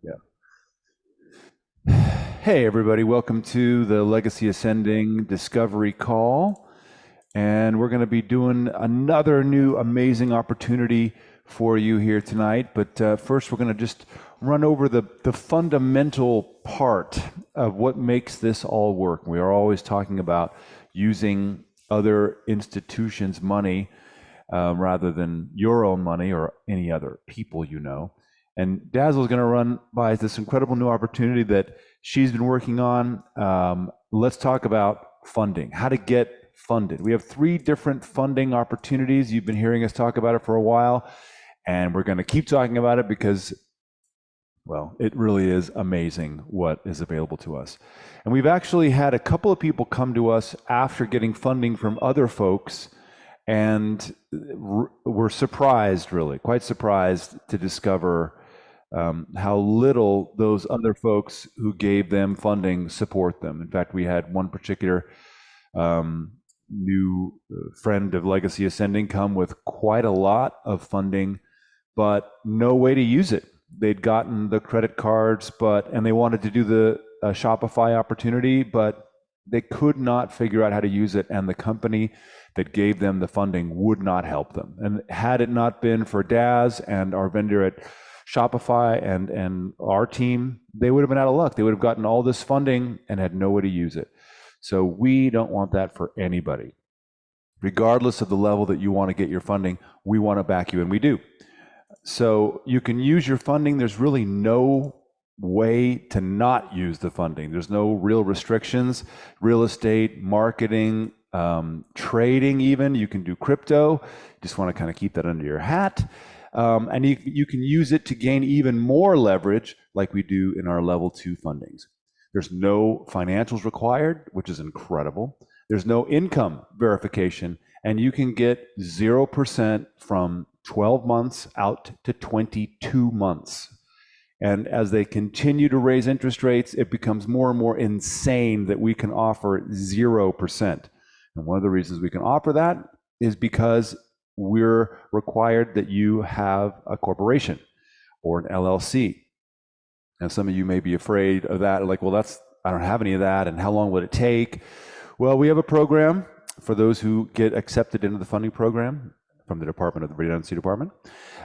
Yeah. Hey, everybody, welcome to the Legacy Ascending Discovery Call. And we're going to be doing another new amazing opportunity for you here tonight. But first, we're going to just run over the fundamental part of what makes this all work. We are always talking about using other institutions' money rather than your own money or any other people you know. And Dazzle is going to run by this incredible new opportunity that she's been working on. Let's talk about funding, how to get funded. We have three different funding opportunities. You've been hearing us talk about it for a while, and we're going to keep talking about it because, well, it really is amazing what is available to us. And we've actually had a couple of people come to us after getting funding from other folks, and we're surprised, really, quite surprised to discover how little those other folks who gave them funding support them. In fact, we had one particular new friend of Legacy Ascending come with quite a lot of funding, but no way to use it. They'd gotten the credit cards, and they wanted to do the Shopify opportunity, but they could not figure out how to use it, and the company that gave them the funding would not help them. And had it not been for Daz and our vendor at Shopify and our team, they would have been out of luck. They would have gotten all this funding and had no way to use it. So we don't want that for anybody. Regardless of the level that you want to get your funding, we want to back you, and we do. So you can use your funding. There's really no way to not use the funding. There's no real restrictions. Real estate, marketing, trading even. You can do crypto. Just want to kind of keep that under your hat. And you can use it to gain even more leverage like we do in our level 2 fundings. There's no financials required, which is incredible. There's no income verification, and you can get 0% from 12 months out to 22 months. And as they continue to raise interest rates, it becomes more and more insane that we can offer 0%. And one of the reasons we can offer that is because we're required that you have a corporation or an LLC. And some of you may be afraid of that, like, well, I don't have any of that, and how long would it take? Well, we have a program for those who get accepted into the funding program from the Department of the Redundancy Department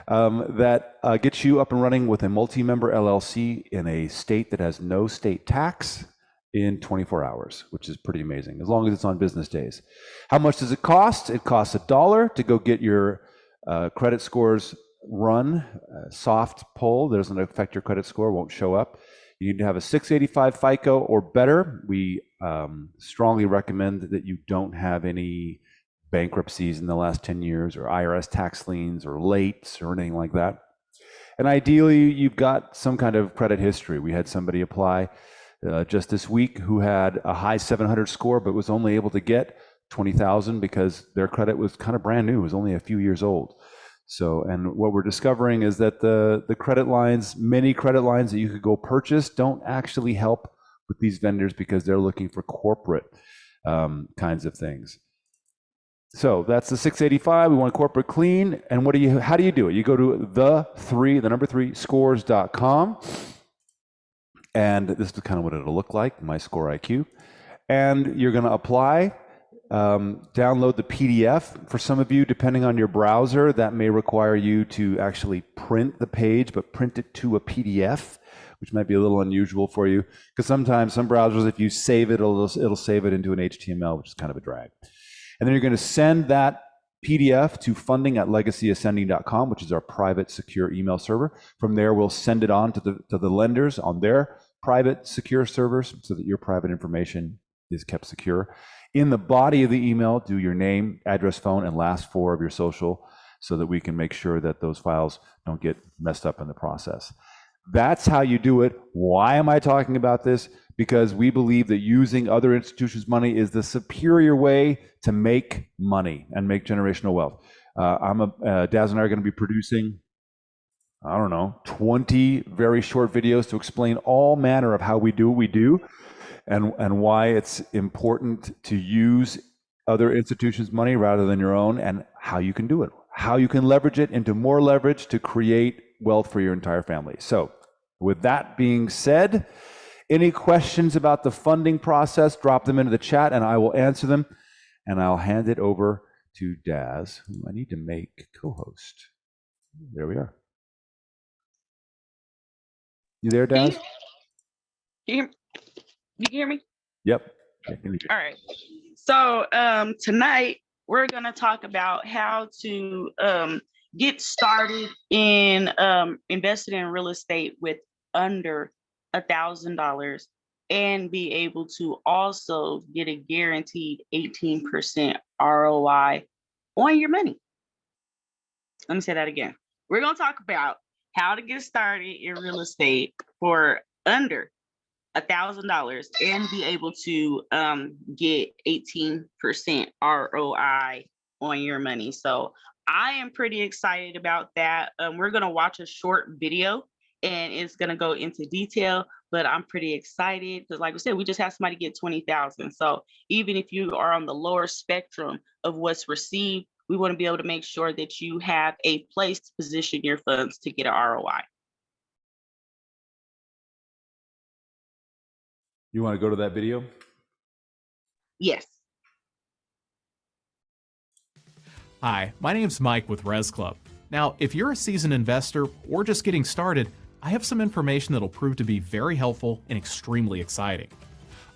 that gets you up and running with a multi-member LLC in a state that has no state tax in 24 hours, which is pretty amazing, as long as it's on business days. How much does it cost? It costs $1 to go get your credit scores run. Soft pull doesn't affect your credit score, won't show up. You need to have a 685 FICO or better. We strongly recommend that you don't have any bankruptcies in the last 10 years or IRS tax liens or lates or anything like that. And ideally, you've got some kind of credit history. We had somebody apply just this week who had a high 700 score, but was only able to get 20,000 because their credit was kind of brand new. It was only a few years old. So, and what we're discovering is that the credit lines, many credit lines that you could go purchase, don't actually help with these vendors because they're looking for corporate kinds of things. So that's the 685. We want corporate clean. And how do you do it? You go to the number 3 scores.com. And this is kind of what it'll look like, My Score IQ. And you're going to apply, download the PDF. For some of you, depending on your browser, that may require you to actually print the page, but print it to a PDF, which might be a little unusual for you. Because sometimes some browsers, if you save it, it'll save it into an HTML, which is kind of a drag. And then you're going to send that PDF to funding@legacyascending.com, which is our private secure email server. From there, we'll send it on to the lenders on their private secure servers so that your private information is kept secure. In the body of the email, do your name, address, phone, and last 4 of your social so that we can make sure that those files don't get messed up in the process. That's how you do it. Why am I talking about this? Because we believe that using other institutions' money is the superior way to make money and make generational wealth. Daz and I are going to be producing, 20 very short videos to explain all manner of how we do what we do and why it's important to use other institutions' money rather than your own, and how you can do it, how you can leverage it into more leverage to create wealth for your entire family. So With that being said, any questions about the funding process, drop them into the chat and I will answer them. And I'll hand it over to Daz, who I need to make co-host. There we are. You there, Daz? You hear me? Yep. All right. So tonight we're going to talk about how to get started in investing in real estate with under $1,000 and be able to also get a guaranteed 18% ROI on your money. Let me say that again. We're going to talk about how to get started in real estate for under $1,000 and be able to get 18% ROI on your money. So I am pretty excited about that. We're going to watch a short video and it's going to go into detail, but I'm pretty excited because like we said, we just had somebody get 20,000. So even if you are on the lower spectrum of what's received, we want to be able to make sure that you have a place to position your funds to get an ROI. You want to go to that video? Yes. Hi, my name's Mike with Res Club. Now, if you're a seasoned investor or just getting started, I have some information that'll prove to be very helpful and extremely exciting.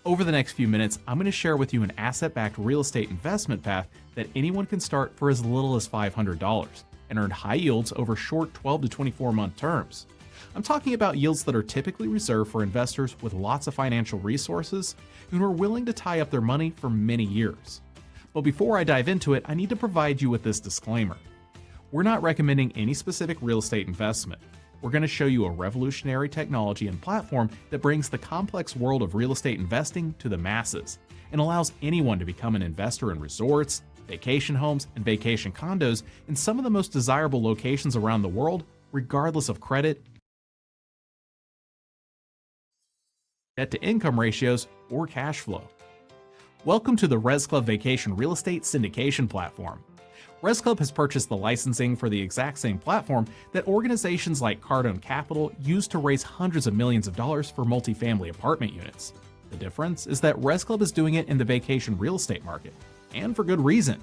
Over the next few minutes, I'm going to share with you an asset-backed real estate investment path that anyone can start for as little as $500 and earn high yields over short 12 to 24-month terms. I'm talking about yields that are typically reserved for investors with lots of financial resources and who are willing to tie up their money for many years. But before I dive into it, I need to provide you with this disclaimer. We're not recommending any specific real estate investment. We're going to show you a revolutionary technology and platform that brings the complex world of real estate investing to the masses and allows anyone to become an investor in resorts, vacation homes, and vacation condos in some of the most desirable locations around the world, regardless of credit, debt-to-income ratios, or cash flow. Welcome to the Res Club Vacation Real Estate Syndication Platform. Res Club has purchased the licensing for the exact same platform that organizations like Cardone Capital use to raise hundreds of millions of dollars for multifamily apartment units. The difference is that Res Club is doing it in the vacation real estate market, and for good reason.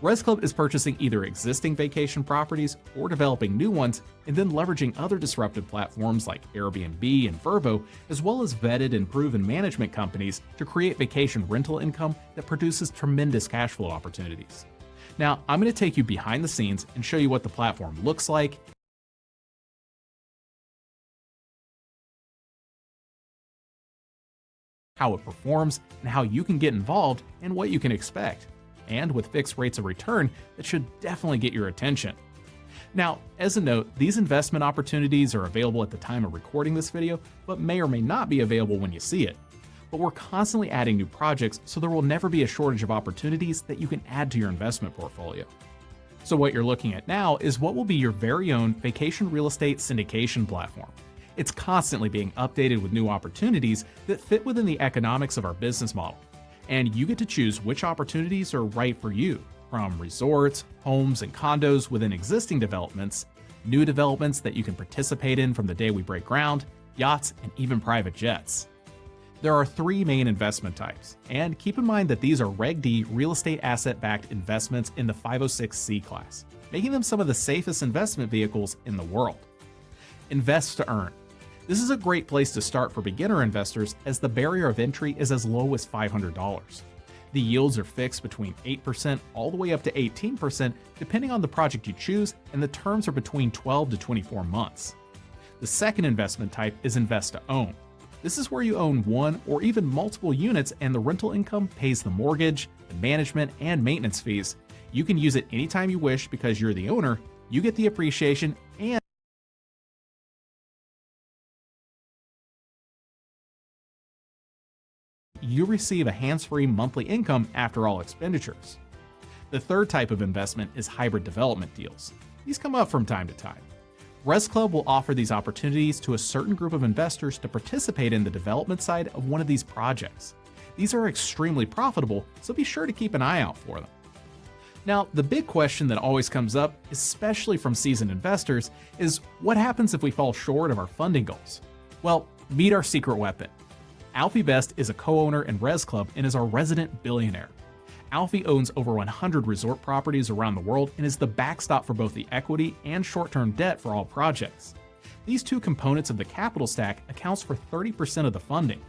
Res Club is purchasing either existing vacation properties or developing new ones, and then leveraging other disruptive platforms like Airbnb and Vrbo, as well as vetted and proven management companies to create vacation rental income that produces tremendous cash flow opportunities. Now, I'm going to take you behind the scenes and show you what the platform looks like, how it performs, and how you can get involved and what you can expect. And with fixed rates of return, that should definitely get your attention. Now, as a note, these investment opportunities are available at the time of recording this video, but may or may not be available when you see it. But we're constantly adding new projects, so there will never be a shortage of opportunities that you can add to your investment portfolio. So what you're looking at now is what will be your very own vacation real estate syndication platform. It's constantly being updated with new opportunities that fit within the economics of our business model. And you get to choose which opportunities are right for you, from resorts, homes, and condos within existing developments, new developments that you can participate in from the day we break ground, yachts, and even private jets. There are three main investment types, and keep in mind that these are Reg D real estate asset-backed investments in the 506c class, making them some of the safest investment vehicles in the world. Invest to earn. This is a great place to start for beginner investors as the barrier of entry is as low as $500. The yields are fixed between 8% all the way up to 18% depending on the project you choose, and the terms are between 12 to 24 months. The second investment type is invest to own. This is where you own one or even multiple units and the rental income pays the mortgage, the management, and maintenance fees. You can use it anytime you wish because you're the owner, you get the appreciation, and you receive a hands-free monthly income after all expenditures. The third type of investment is hybrid development deals. These come up from time to time. Res Club will offer these opportunities to a certain group of investors to participate in the development side of one of these projects. These are extremely profitable, so be sure to keep an eye out for them. Now, the big question that always comes up, especially from seasoned investors, is what happens if we fall short of our funding goals? Well, meet our secret weapon. Alfie Best is a co-owner in Res Club and is our resident billionaire. Alfie owns over 100 resort properties around the world and is the backstop for both the equity and short-term debt for all projects. These two components of the capital stack accounts for 30% of the funding,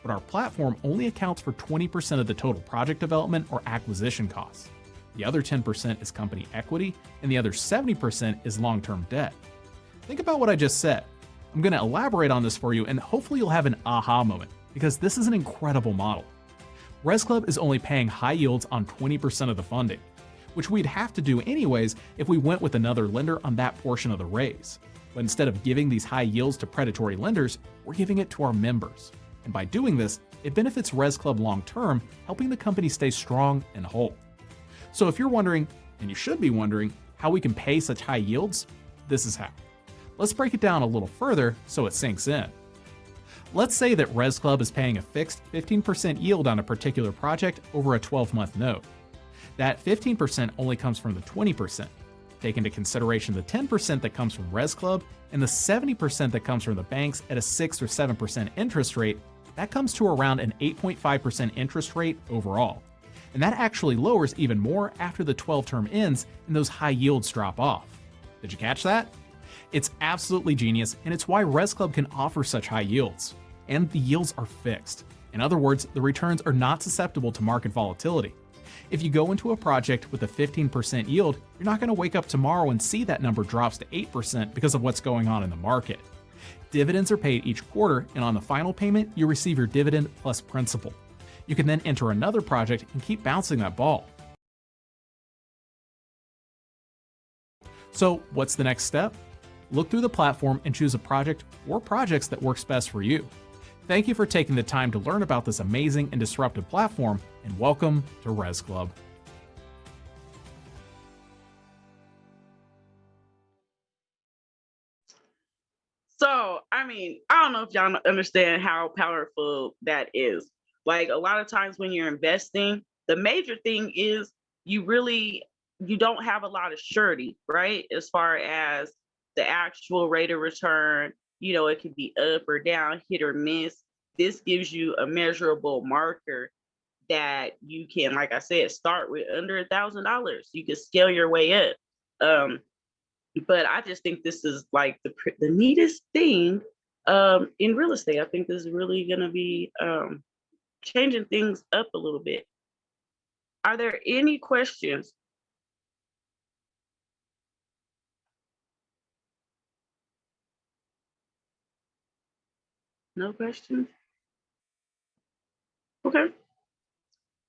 but our platform only accounts for 20% of the total project development or acquisition costs. The other 10% is company equity, and the other 70% is long-term debt. Think about what I just said. I'm going to elaborate on this for you, and hopefully you'll have an aha moment, because this is an incredible model. Res Club is only paying high yields on 20% of the funding, which we'd have to do anyways if we went with another lender on that portion of the raise. But instead of giving these high yields to predatory lenders, we're giving it to our members. And by doing this, it benefits Res Club long-term, helping the company stay strong and whole. So if you're wondering, and you should be wondering, how we can pay such high yields, this is how. Let's break it down a little further so it sinks in. Let's say that Res Club is paying a fixed 15% yield on a particular project over a 12-month note. That 15% only comes from the 20%. Take into consideration the 10% that comes from Res Club and the 70% that comes from the banks at a 6 or 7% interest rate, that comes to around an 8.5% interest rate overall. And that actually lowers even more after the 12-term ends and those high yields drop off. Did you catch that? It's absolutely genius, and it's why Res Club can offer such high yields. And the yields are fixed. In other words, the returns are not susceptible to market volatility. If you go into a project with a 15% yield, you're not going to wake up tomorrow and see that number drops to 8% because of what's going on in the market. Dividends are paid each quarter, and on the final payment, you receive your dividend plus principal. You can then enter another project and keep bouncing that ball. So what's the next step? Look through the platform and choose a project or projects that works best for you. Thank you for taking the time to learn about this amazing and disruptive platform, and welcome to Res Club. So, I don't know if y'all understand how powerful that is. Like a lot of times when you're investing, the major thing is you don't have a lot of surety, right? As far as the actual rate of return, it could be up or down, hit or miss. This gives you a measurable marker that you can, like I said, start with under $1,000. You can scale your way up. But I just think this is like the neatest thing in real estate. I think this is really going to be changing things up a little bit. Are there any questions? No questions? Okay.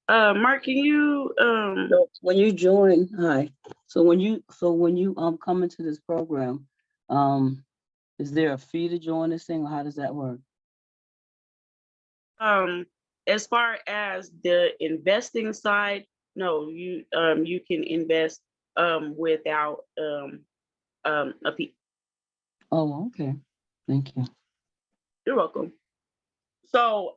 Mark, can you So when you join, hi. So when you come into this program, is there a fee to join this thing, or how does that work? as far as the investing side, no, you can invest without a fee. Oh, okay. Thank you. You're welcome. So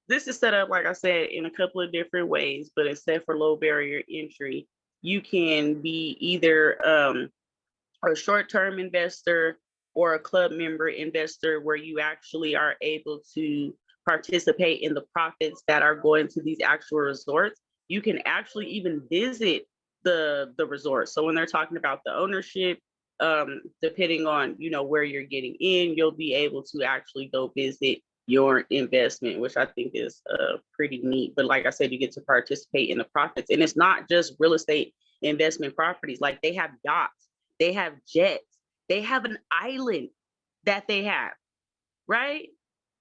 this is set up, like I said, in a couple of different ways, but it's set for low barrier entry. You can be either a short-term investor or a club member investor where you actually are able to participate in the profits that are going to these actual resorts. You can actually even visit the resort. So when they're talking about the ownership, depending on where you're getting in, you'll be able to actually go visit your investment, which I think is pretty neat. But like I said, you get to participate in the profits. And it's not just real estate investment properties. Like they have yachts, they have jets, they have an island that they have, right?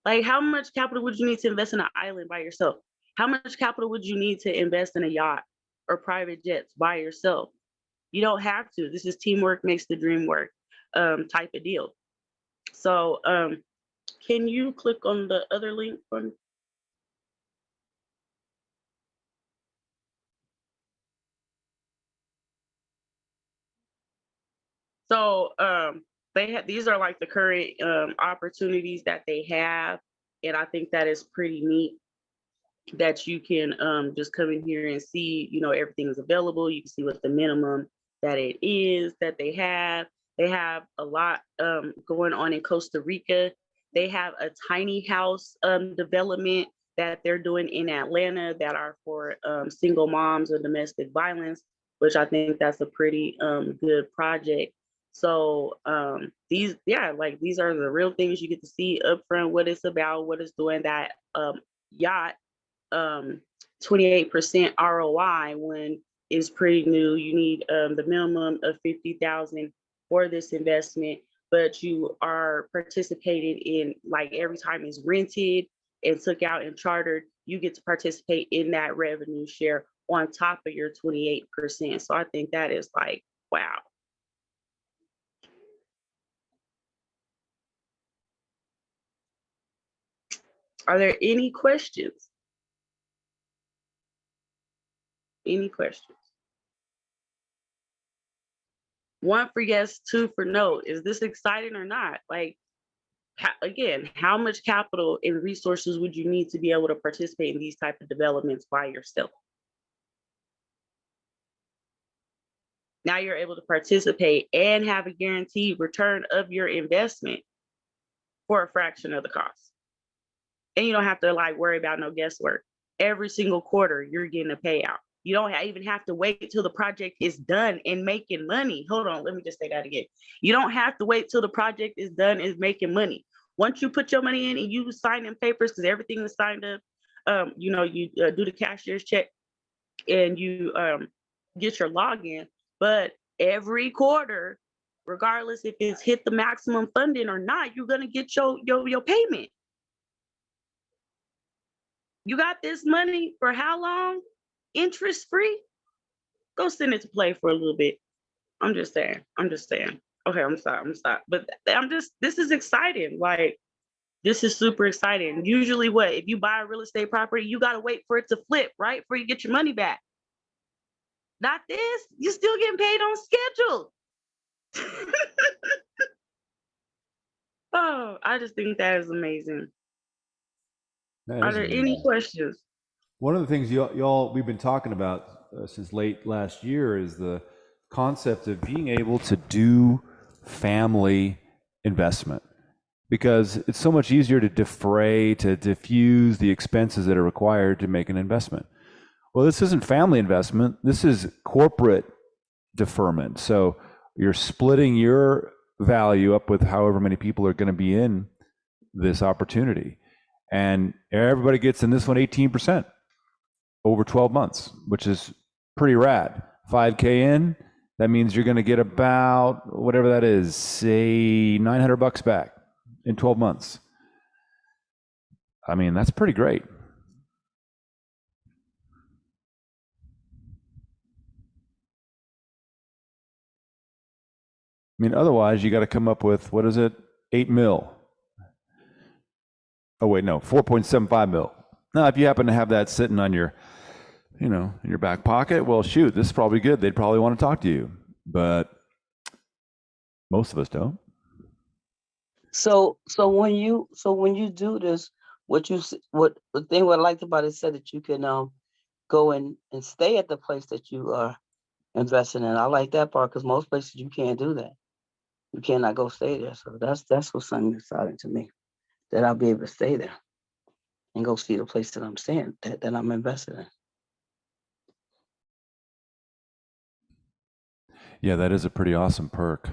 Like how much capital would you need to invest in an island by yourself? How much capital would you need to invest in a yacht or private jets by yourself? You don't have to. This is teamwork makes the dream work type of deal. So can you click on the other link for me? So these are like the current opportunities that they have, and I think that is pretty neat. that you can just come in here and see, everything is available. You can see what the minimum that it is that they have. They have a lot going on in Costa Rica. They have a tiny house development that they're doing in Atlanta that are for single moms or domestic violence, which I think that's a pretty good project. So these are the real things you get to see upfront, what it's about, what it's doing. That yacht 28% ROI when it's pretty new. You need the minimum of 50,000 for this investment, but you are participated in, like, every time it's rented and took out and chartered, you get to participate in that revenue share on top of your 28%. So I think that is like, wow. Are there any questions? Any questions? One for yes, two for no. Is this exciting or not? Like, again, how much capital and resources would you need to be able to participate in these type of developments by yourself? Now you're able to participate and have a guaranteed return of your investment for a fraction of the cost. And you don't have to like worry about no guesswork. Every single quarter, you're getting a payout. You don't even have to wait till the project is done and making money. Hold on, let me just say that again. You don't have to wait till the project is done and making money. Once you put your money in and you sign in papers, because everything is signed up, you do the cashier's check and you get your login. But every quarter, regardless if it's hit the maximum funding or not, you're gonna get your payment. You got this money for how long? Interest free? Go send it to play for a little bit. I'm just saying. Okay, I'm sorry. But this is exciting. Like, this is super exciting. Usually if you buy a real estate property, you gotta wait for it to flip, right? Before you get your money back. Not this, you're still getting paid on schedule. Oh, I just think that is amazing. Are there any questions? One of the things we've been talking about since late last year is the concept of being able to do family investment, because it's so much easier to diffuse the expenses that are required to make an investment. Well, this isn't family investment. This is corporate deferment. So you're splitting your value up with however many people are going to be in this opportunity. And everybody gets in this one 18% over 12 months, which is pretty rad. 5K in, that means you're going to get about whatever that is, say $900 back in 12 months. I mean, that's pretty great. I mean, otherwise you got to come up with, what is it? 8 mil. Oh wait, no, 4.75 mil. Now, if you happen to have that sitting on your, in your back pocket, well, shoot, this is probably good. They'd probably want to talk to you, but most of us don't. So when you do this, what the thing what I liked about it said that you can go and stay at the place that you are investing in. I like that part, because most places you can't do that. You cannot go stay there. So that's what's something exciting to me, that I'll be able to stay there and go see the place that I'm staying, that I'm invested in. Yeah, that is a pretty awesome perk.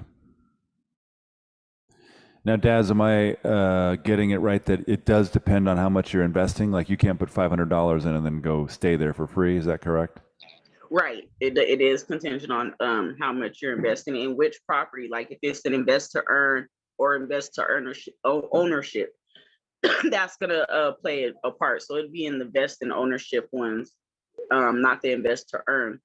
Now, Daz, am I getting it right that it does depend on how much you're investing? Like, you can't put $500 in and then go stay there for free. Is that correct? Right. It is contingent on how much you're investing in which property. Like, if it's an invest to earn or invest to ownership, that's gonna play a part. So it'd be in the invest and ownership ones, not the invest to earn.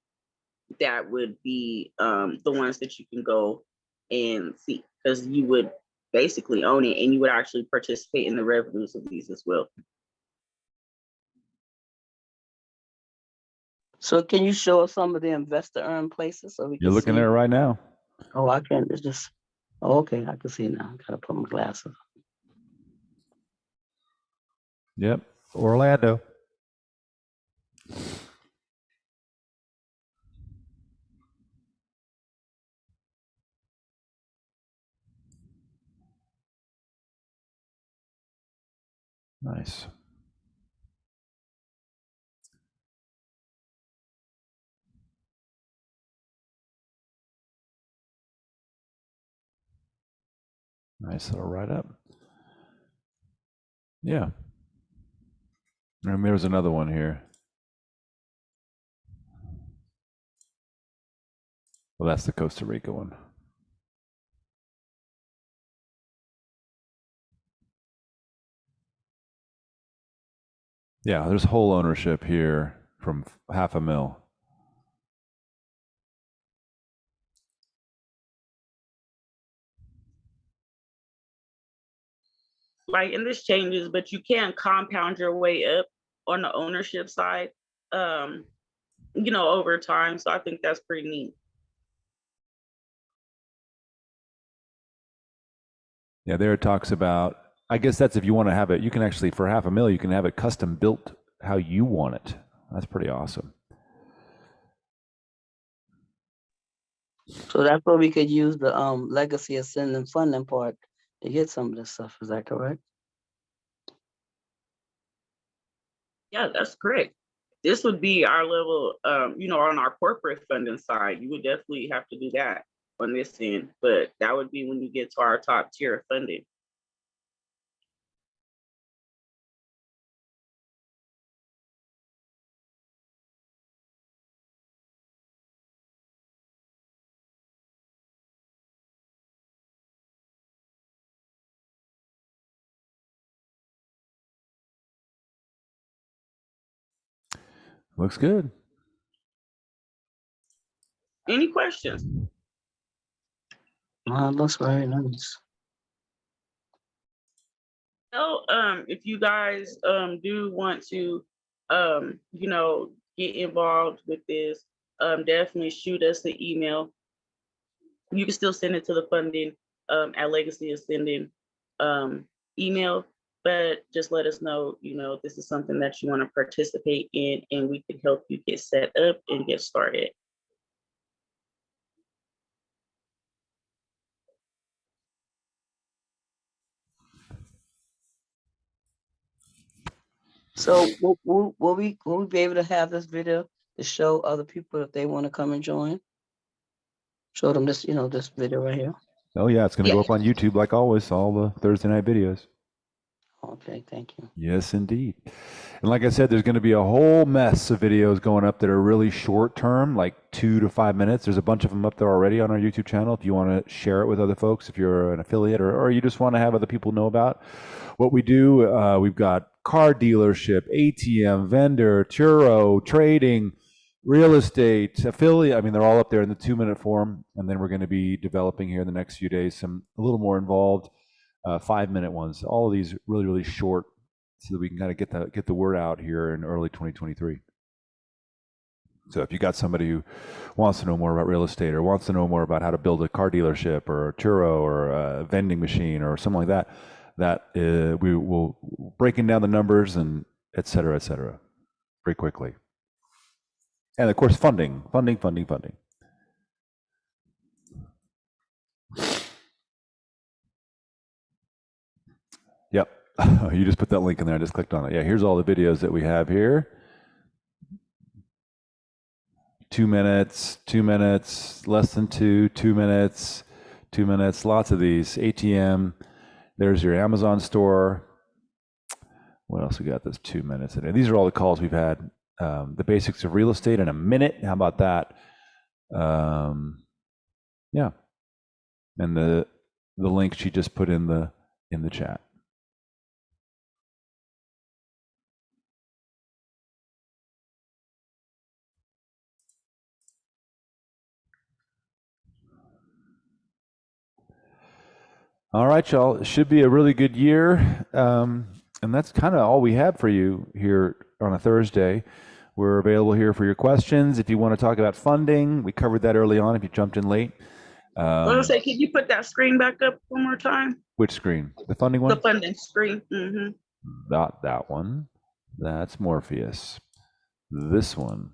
That would be the ones that you can go and see, because you would basically own it and you would actually participate in the revenues of these as well. So can you show us some of the investor earn places so we can You're looking see? at it right now. Oh, I can. It's just. Oh, okay, I can see now. Gotta put my glasses. Yep, Orlando. Nice. Nice little write-up. Yeah. And there's another one here. Well, that's the Costa Rica one. Yeah, there's whole ownership here from $500,000. Right, and this changes, but you can compound your way up on the ownership side, over time. So I think that's pretty neat. Yeah, there it talks about, I guess that's if you want to have it, you can actually, for $500,000, you can have it custom built how you want it. That's pretty awesome. So that's where we could use the legacy ascending funding part to get some of this stuff. Is that correct? Yeah, that's correct. This would be our level, on our corporate funding side. You would definitely have to do that on this end, but that would be when you get to our top tier of funding. Looks good. Any questions? Looks very nice. So, if you guys do want to, get involved with this, definitely shoot us an email. You can still send it to the funding at Legacy Ascending email, but just let us know, this is something that you want to participate in, and we can help you get set up and get started. So will we be able to have this video to show other people if they want to come and join? Show them this, this video right here. Oh yeah, it's going to go Yeah. up on YouTube like always, all the Thursday night videos. Okay, thank you. Yes, indeed. And like I said, there's going to be a whole mess of videos going up that are really short term, like 2 to 5 minutes. There's a bunch of them up there already on our YouTube channel. If you want to share it with other folks, if you're an affiliate or you just want to have other people know about what we do, we've got car dealership, ATM, vendor, Turo, trading, real estate, affiliate. I mean, they're all up there in the 2-minute form. And then we're going to be developing here in the next few days some a little more involved 5-minute ones. All of these really, really short, so that we can kind of get the word out here in early 2023. So if you got somebody who wants to know more about real estate or wants to know more about how to build a car dealership or a Turo or a vending machine or something like that, we will breaking down the numbers and et cetera, very quickly. And of course, funding. Yep. You just put that link in there. I just clicked on it. Yeah, here's all the videos that we have here. 2 minutes, 2 minutes, less than 2 minutes, 2 minutes, lots of these. ATM, there's your Amazon store. What else we got that's 2 minutes? And these are all the calls we've had. The basics of real estate in a minute. How about that? Yeah. And the link she just put in the chat. All right, y'all. It should be a really good year. And that's kind of all we have for you here on a Thursday. We're available here for your questions. If you want to talk about funding, we covered that early on if you jumped in late. I was gonna say, can you put that screen back up one more time? Which screen? The funding one? The funding screen. Mm-hmm. Not that one. That's Morpheus. This one.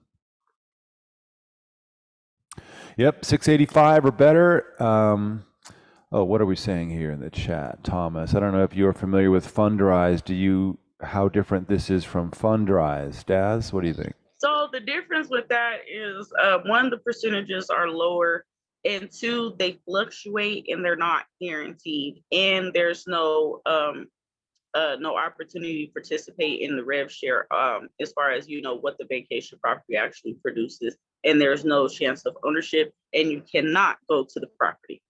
Yep, 685 or better. Oh, what are we saying here in the chat? Thomas, I don't know if you're familiar with Fundrise. how different this is from Fundrise. Daz, what do you think? So the difference with that is one, the percentages are lower, and two, they fluctuate and they're not guaranteed, and there's no opportunity to participate in the rev share as far as what the vacation property actually produces, and there's no chance of ownership, and you cannot go to the property,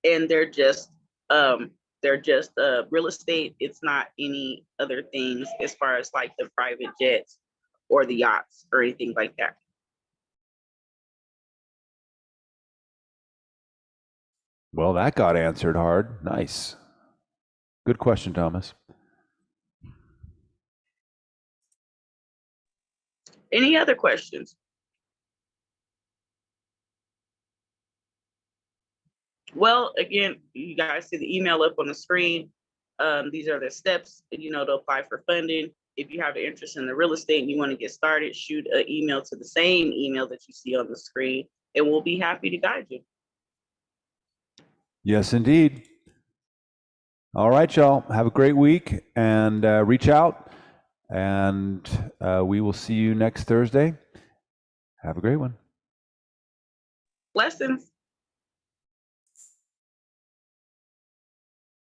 and they're just real estate. It's not any other things as far as like the private jets or the yachts or anything like that. Well, that got answered hard. Nice. Good question, Thomas. Any other questions? Well, again, you guys see the email up on the screen. These are the steps, to apply for funding. If you have an interest in the real estate and you want to get started, shoot an email to the same email that you see on the screen, and we'll be happy to guide you. Yes, indeed. All right, y'all. Have a great week and reach out, and we will see you next Thursday. Have a great one. Blessings.